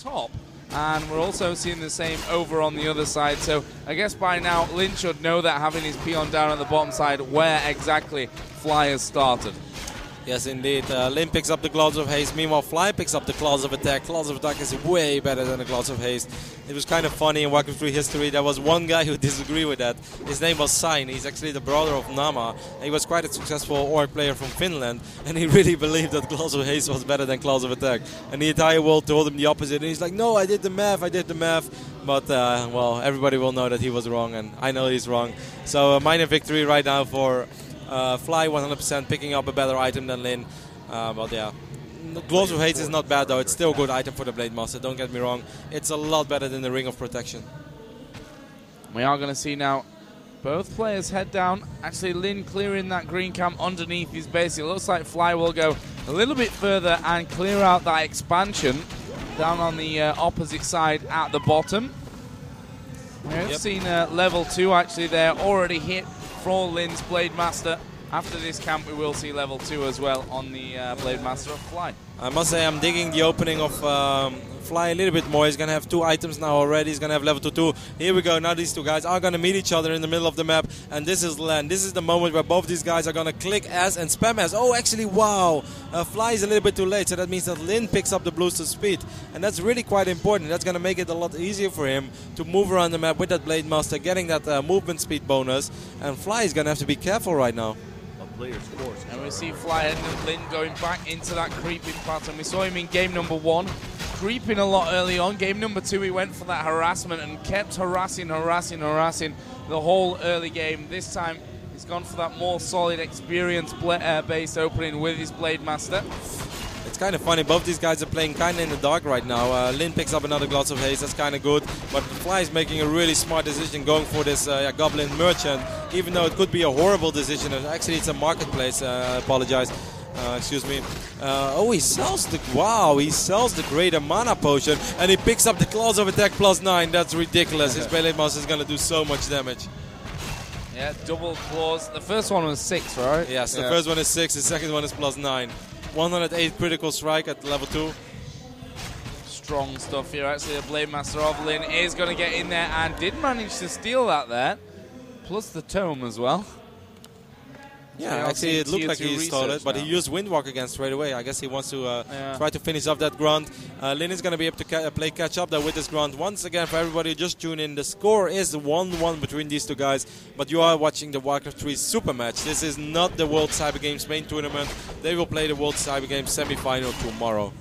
top. And we're also seeing the same over on the other side. So I guess by now, Lyn should know that having his peon down on the bottom side where exactly Fly has started. Yes, indeed. Lyn picks up the Clouds of Haste. Meanwhile, Fly picks up the Clouds of Attack. Clouds of Attack is way better than the Clouds of Haste. It was kind of funny in Warcraft 3 history. There was one guy who disagreed with that. His name was Sign. He's actually the brother of Nama. He was quite a successful orc player from Finland. And he really believed that Clouds of Haste was better than Clouds of Attack. And the entire world told him the opposite. And he's like, no, I did the math. But, well, everybody will know that he was wrong. And I know he's wrong. So a minor victory right now for Fly 100%, picking up a better item than Lyn. But yeah, Gloves of Haste is not bad though. It's still a good item for the Blade Master, don't get me wrong. It's a lot better than the Ring of Protection. We are going to see now both players head down. Actually, Lyn clearing that green camp underneath his base. It looks like Fly will go a little bit further and clear out that expansion down on the opposite side at the bottom. We've seen level 2 actually there already hit for Lyn's Blade Master. After this camp, we will see level 2 as well on the Blade Master of Fly. I must say I'm digging the opening of Fly a little bit more. He's going to have 2 items now already. He's going to have level 2. Here we go. Now these 2 guys are going to meet each other in the middle of the map. And this is Lyn. This is the moment where both these guys are going to click S and spam S. Oh, actually, wow. Fly is a little bit too late. So that means that Lyn picks up the boost of speed. And that's really quite important. That's going to make it a lot easier for him to move around the map with that Blade Master, getting that movement speed bonus. And Fly is going to have to be careful right now. And we see Fly and Lyn going back into that creeping pattern. We saw him in game number 1, creeping a lot early on. Game number 2, he went for that harassment and kept harassing the whole early game. This time, he's gone for that more solid, experience-based opening with his Blade Master. It's kind of funny, both these guys are playing kind of in the dark right now. Lyn picks up another Gloves of Haste, that's kind of good. But Fly is making a really smart decision going for this Goblin Merchant, even though it could be a horrible decision. Actually, it's a marketplace, apologize. Excuse me. Oh, he sells the Greater Mana Potion, and he picks up the Claws of Attack +9. That's ridiculous. His Blade Master is going to do so much damage. Yeah, double claws. The first one was 6, right? Yes, the first one is 6, the second one is +9. 108 critical strike at level 2. Strong stuff here. Actually, the Blade Master of Lyn is going to get in there and did manage to steal that there. Plus the tome as well. Yeah, actually it looked like he stole it, but he used Windwalk again straight away. I guess he wants to try to finish off that grunt. Lyn is going to be able to play catch up there with this grunt. Once again, for everybody just tune in, the score is 1-1 between these 2 guys, but you are watching the Warcraft 3 Super Match. This is not the World Cyber Games main tournament. They will play the World Cyber Games semi-final tomorrow.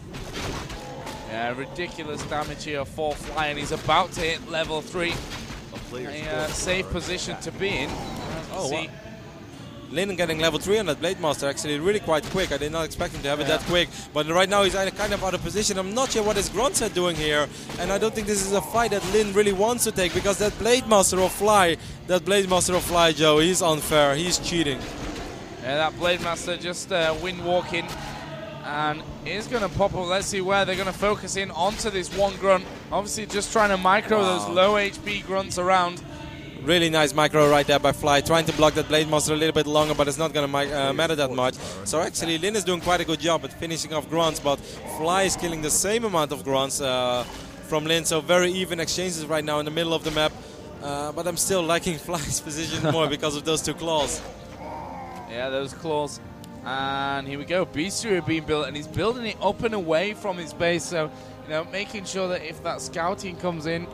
Yeah, ridiculous damage here for Fly, and he's about to hit level 3. A safe position to be in. Wow. Lyn getting level 3 on that Blade Master, actually really quite quick. I did not expect him to have it that quick, but right now he's kind of out of position. I'm not sure what his grunts are doing here, and I don't think this is a fight that Lyn really wants to take, because that Blade Master of Fly, Joe, he's unfair, he's cheating. Yeah, that Blade Master just wind walking, and is going to pop up. Let's see where they're going to focus in onto this one grunt. Obviously just trying to micro those low HP grunts around. Really nice micro right there by Fly, trying to block that Blade Master a little bit longer, but it's not going to matter that much. So actually Lyn is doing quite a good job at finishing off grunts, but Fly is killing the same amount of grunts from Lyn, so very even exchanges right now in the middle of the map. But I'm still liking Fly's position more because of those 2 claws. Yeah, those claws. And here we go, Bestiary being built, and he's building it up and away from his base, so making sure that if that scouting comes in,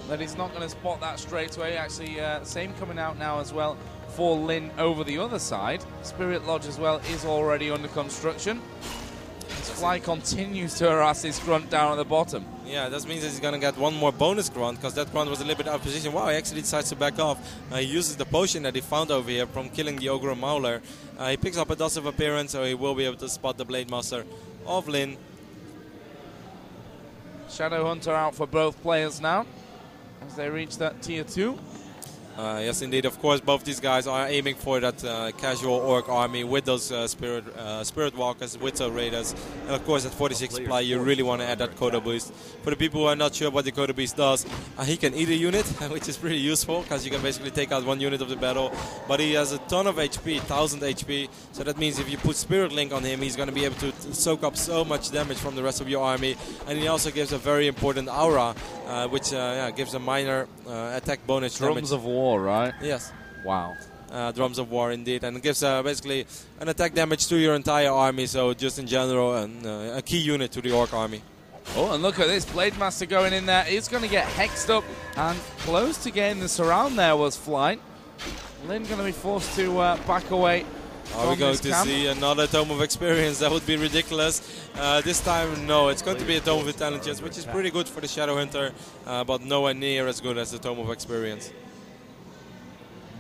that he's not going to spot that straight away. Actually, same coming out now as well for Lyn over the other side. Spirit Lodge as well is already under construction. As Fly continues to harass this grunt down at the bottom. Yeah, that means that he's going to get one more bonus grunt, because that grunt was a little bit out of position. Wow, he actually decides to back off. He uses the potion that he found over here from killing the Ogre Mauler. He picks up a dust of appearance, so he will be able to spot the Blade Master of Lyn. Shadow Hunter out for both players now, as they reach that tier 2. Yes, indeed. Of course, both these guys are aiming for that casual orc army with those spirit walkers, with the raiders, and of course at 46 supply you really want to add that Coda Beast. For the people who are not sure what the Coda Beast does, he can eat a unit, which is pretty useful because you can basically take out one unit of the battle. But he has a ton of HP, 1000 HP, so that means if you put Spirit Link on him, he's going to be able to soak up so much damage from the rest of your army. And he also gives a very important aura, which gives a minor attack bonus damage. Drums of War, right? Yes. Wow. Drums of War, indeed. And it gives basically an attack damage to your entire army, so just in general a key unit to the Orc army. Oh, and look at this. Blade Master going in there. He's going to get hexed up, and close to getting the surround there was Fly. Lyn going to be forced to back away. Are we going to see another Tome of Experience? That would be ridiculous. This time, no. It's going to be a Tome of Intelligence, which is pretty good for the Shadow Hunter, but nowhere near as good as the Tome of Experience.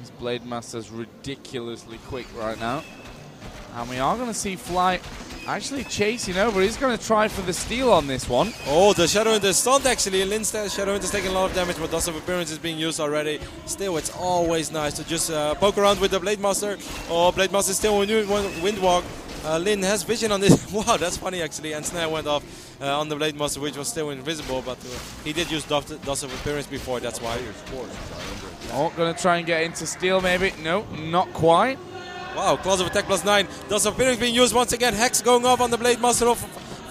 This Blade Master's ridiculously quick right now. And we are going to see Fly actually chasing over. He's going to try for the steal on this one. Oh, the Shadow Hunter is stunned actually. Lyn's Shadow Hunter is taking a lot of damage, but Dust of Appearance is being used already. Still, it's always nice to just poke around with the Blade Master. Oh, Blade Master still in Windwalk. Lyn has vision on this. Wow, that's funny actually. And Snare went off on the Blade Master, which was still invisible, but he did use Dust of Appearance before, that's why. Oh, going to try and get into steal maybe. No, not quite. Wow, Claws of Attack +9. Dust of Appearance being used once again. Hex going off on the Blade Master of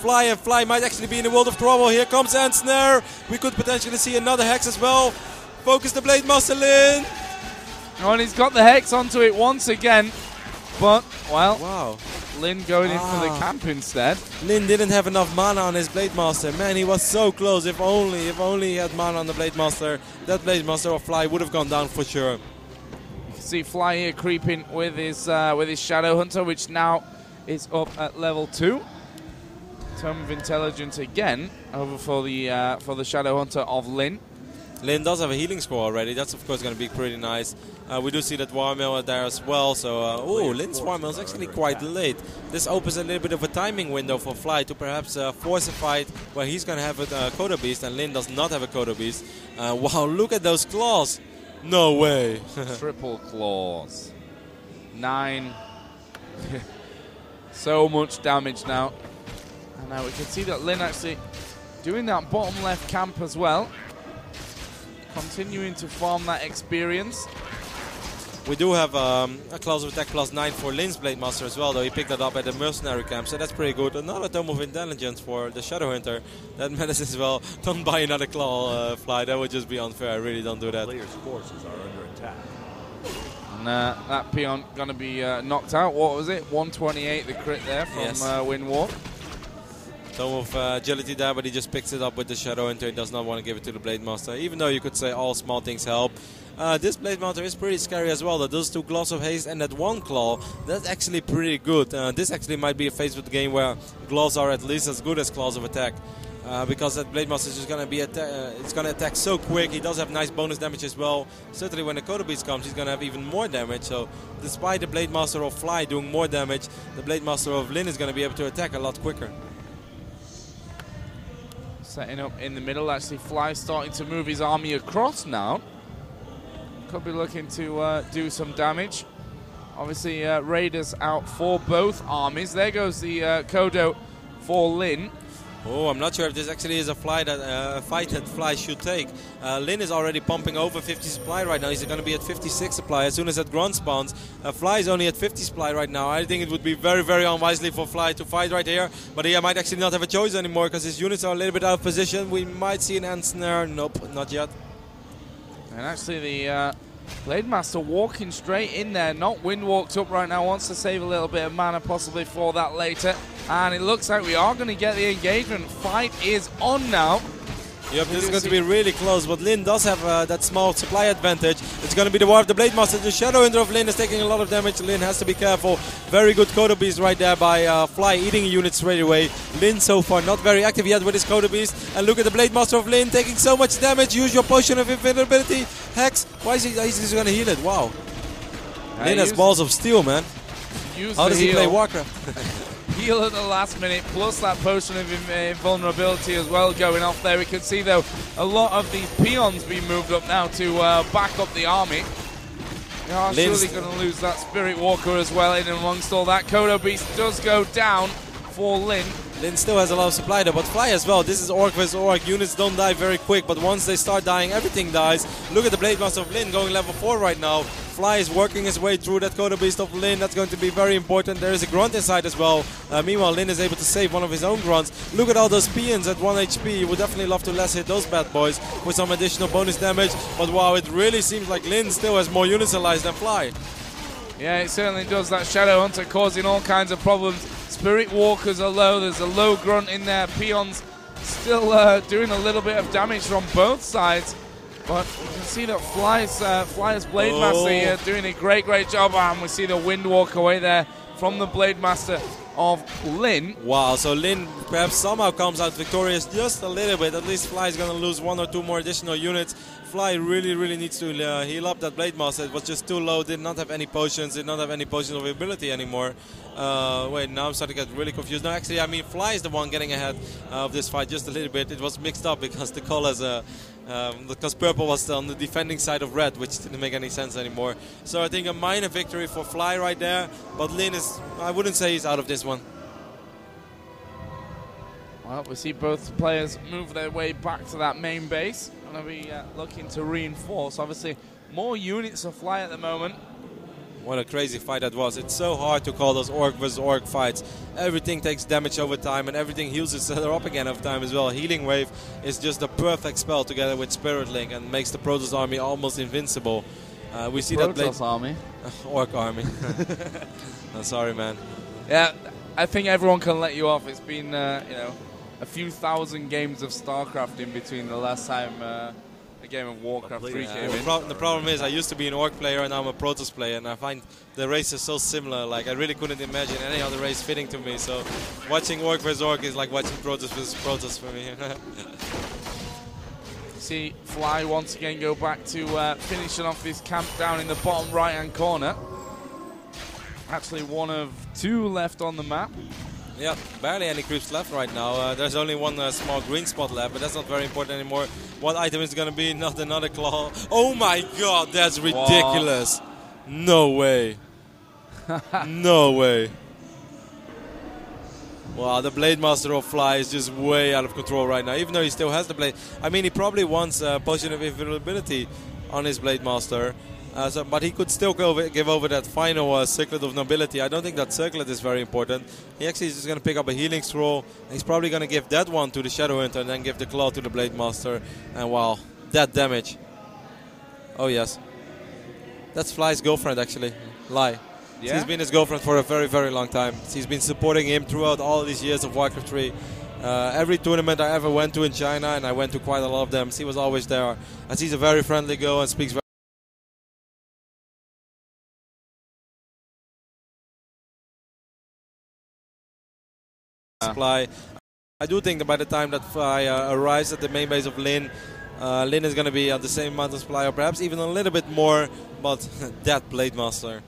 Fly, and Fly might actually be in a world of trouble. Here comes Snare. We could potentially see another Hex as well. Focus the Blade Master, Lyn. Oh, and he's got the Hex onto it once again. But, well, wow. Lyn going in for the camp instead. Lyn didn't have enough mana on his Blade Master. Man, he was so close. If only he had mana on the Blade Master, that Blade Master of Fly would have gone down for sure. See Fly here creeping with his Shadow Hunter, which now is up at level 2. Tome of Intelligence again over for the Shadow Hunter of Lyn. Lyn does have a healing score already. That's of course going to be pretty nice. We do see that Warmill there as well. So, Lyn's Warmill is actually quite late. This opens a little bit of a timing window for Fly to perhaps force a fight where he's going to have a Coda Beast and Lyn does not have a Coda Beast. Wow, look at those claws. No way. Triple claws. 9. So much damage now. And now we can see that Lyn actually doing that bottom left camp as well. Continuing to farm that experience. We do have a Claws of Attack +9 for Lyn's Blade Master as well, though he picked that up at the Mercenary camp, so that's pretty good. Another Tome of Intelligence for the Shadow Hunter. That matters as well. Don't buy another Claw Fly, that would just be unfair. I really don't do that. Players' forces are under attack. And that peon going to be knocked out. What was it? 128, the crit there from Windwalk. Tome of Agility there, but he just picks it up with the Shadow Hunter. He does not want to give it to the Blade Master, even though you could say all small things help. This Blade Master is pretty scary as well. Those 2 Gloves of Haste and that 1 Claw, that's actually pretty good. This actually might be a phase with the game where Gloves are at least as good as Claws of Attack. Because that Blade Master is just going to be it's going to attack so quick. He does have nice bonus damage as well. Certainly when the Coda Beast comes, he's going to have even more damage. So despite the Blade Master of Fly doing more damage, the Blade Master of Lyn is going to be able to attack a lot quicker. Setting up in the middle, actually Fly starting to move his army across now. Could be looking to do some damage. Obviously Raiders out for both armies. There goes the Kodo for Lyn. Oh, I'm not sure if this actually is a fight that Fly should take. Lyn is already pumping over 50 supply right now. He's going to be at 56 supply as soon as that grunt spawns. Fly is only at 50 supply right now. I think it would be very, very unwisely for Fly to fight right here. But he might actually not have a choice anymore because his units are a little bit out of position. We might see an Snare. Nope, not yet. And actually the Blade Master walking straight in there, not Windwalked up right now, wants to save a little bit of mana possibly for that later. And it looks like we are going to get the engagement. Fight is on now. Yep, this is going to be really close, but Lyn does have that small supply advantage. It's going to be the War of the Blade Master. The Shadow Hunter of Lyn is taking a lot of damage. Lyn has to be careful. Very good Coda Beast right there by Fly, eating a unit straight away. Lyn so far not very active yet with his Coda Beast. And look at the Blade Master of Lyn taking so much damage. Use your Potion of Invulnerability. Hex. Why is he just going to heal it? Wow. Lyn has balls of steel, man. How does he play Warcraft? heal at the last minute, plus that potion of invulnerability as well going off there. We can see, though, a lot of these peons being moved up now to back up the army. They are surely going to lose that Spirit Walker as well in amongst all that. Kodo Beast does go down for Lyn. Lyn still has a lot of supply though, but Fly as well. This is Orc vs Orc. Units don't die very quick, but once they start dying, everything dies. Look at the Blade Master of Lyn going level 4 right now. Fly is working his way through that Kodo Beast of Lyn. That's going to be very important. There is a Grunt inside as well. Meanwhile, Lyn is able to save one of his own Grunts. Look at all those peons at 1 HP. You would definitely love to less hit those bad boys with some additional bonus damage. But wow, it really seems like Lyn still has more units allies than Fly. Yeah, it certainly does. That Shadow Hunter causing all kinds of problems. Spirit Walkers are low. There's a low Grunt in there. Peons still doing a little bit of damage from both sides. But you can see that Fly's Blade Master here doing a great job. And we see the Wind Walk away there from the Blade Master of Lyn. Wow, so Lyn perhaps somehow comes out victorious just a little bit. At least Fly is going to lose 1 or 2 more additional units. Fly really needs to heal up that Blade Master. It was just too low, did not have any potions, did not have any potions of ability anymore. Wait, now I'm starting to get really confused. No, actually, I mean, Fly is the one getting ahead of this fight just a little bit. It was mixed up because the colors, because purple was on the defending side of red, which didn't make any sense anymore. So I think a minor victory for Fly right there, but Lyn is, I wouldn't say he's out of this one. Well, we see both players move their way back to that main base. Going to be looking to reinforce. Obviously, more units of Fly at the moment. What a crazy fight that was. It's so hard to call those Orc versus Orc fights. Everything takes damage over time and everything heals itself up again over time as well. Healing Wave is just a perfect spell together with Spirit Link and makes the Protoss army almost invincible. We see that Protoss army? Orc army. I'm sorry, man. Yeah, I think everyone can let you off. It's been, you know, a few thousand games of StarCraft in between the last time a game of Warcraft 3 came in. The problem is I used to be an Orc player and now I'm a Protoss player, and I find the races so similar. Like, I really couldn't imagine any other race fitting to me, so watching Orc vs Orc is like watching Protoss vs Protoss for me. See Fly once again go back to finishing off his camp down in the bottom right hand corner. Actually one of 2 left on the map. Yeah, barely any creeps left right now. There's only one small green spot left, but that's not very important anymore. What item is going to be? Not another claw. Oh my god, that's ridiculous. What? No way. No way. Wow, the Blade Master of Fly is just way out of control right now, even though he still has the blade. I mean, he probably wants a potion of invulnerability on his Blade Master. But he could still give over that final Circlet of Nobility. I don't think that Circlet is very important. He actually is just going to pick up a Healing Scroll. He's probably going to give that one to the Shadow Hunter and then give the Claw to the Blade Master. And wow, that damage. Oh yes. That's Fly's girlfriend actually. Lie. Yeah? She's been his girlfriend for a very long time. She's been supporting him throughout all these years of Warcraft 3. Every tournament I ever went to in China, and I went to quite a lot of them, she was always there. And she's a very friendly girl and speaks very supply. I do think that by the time that Fly arrives at the main base of Lyn, Lyn is going to be at the same amount of supply, or perhaps even a little bit more, but that Blade Master.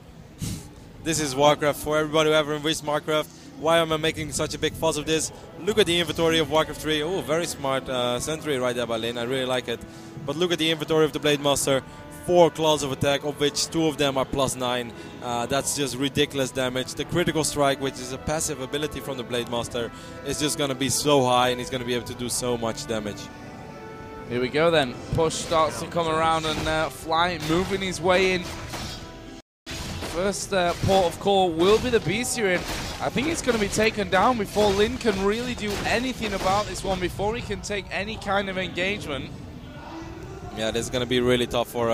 This is Warcraft. For everybody who ever envisaged Warcraft, why am I making such a big fuss of this? Look at the inventory of Warcraft 3. Oh, very smart sentry right there by Lyn. I really like it. But look at the inventory of the Blade Master. 4 claws of attack, of which 2 of them are +9. That's just ridiculous damage. The critical strike, which is a passive ability from the Blade Master, is just going to be so high, and he's going to be able to do so much damage. Here we go then. Push starts to come around, and Fly moving his way in. First port of call will be the Bestiary, and I think it's going to be taken down before Lyn can really do anything about this one, before he can take any kind of engagement. Yeah, this is going to be really tough for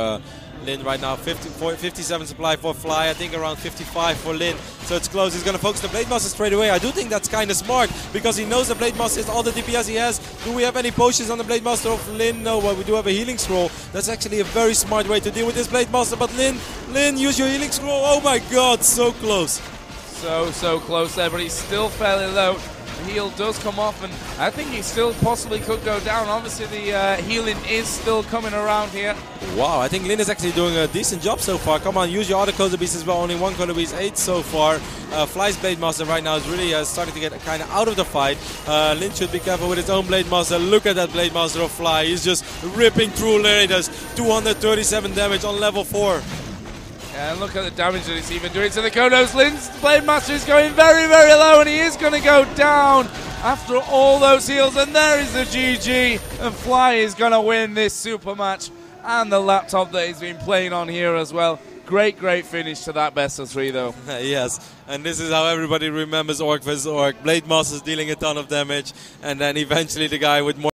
Lyn right now. 57 supply for Fly, I think around 55 for Lyn. So it's close. He's going to focus the Blade Master straight away. I do think that's kind of smart, because he knows the Blade Master is all the DPS he has. Do we have any potions on the Blade Master of Lyn? No, but we do have a Healing Scroll. That's actually a very smart way to deal with this Blade Master. But Lyn, use your Healing Scroll. Oh my god, so close. So close there, but he's still fairly low. heal does come off, and I think he still possibly could go down. Obviously, the healing is still coming around here. Wow, I think Lyn is actually doing a decent job so far. Come on, use your other Culto Beast as well. Only one Culto Beast, 8 so far. Fly's Blade Master right now is really starting to get kind of out of the fight. Lyn should be careful with his own Blade Master. Look at that Blade Master of Fly. He's just ripping through Lyn. He does 237 damage on level 4. And look at the damage that it's even doing to the Kodos. Lyn's Blade Master is going very, very low, and he is going to go down after all those heals. And there is the GG, and Fly is going to win this super match and the laptop that he's been playing on here as well. Great, great finish to that best of 3, though. Yes, and this is how everybody remembers Orc vs. Orc. Blade Masters dealing a ton of damage, and then eventually the guy with more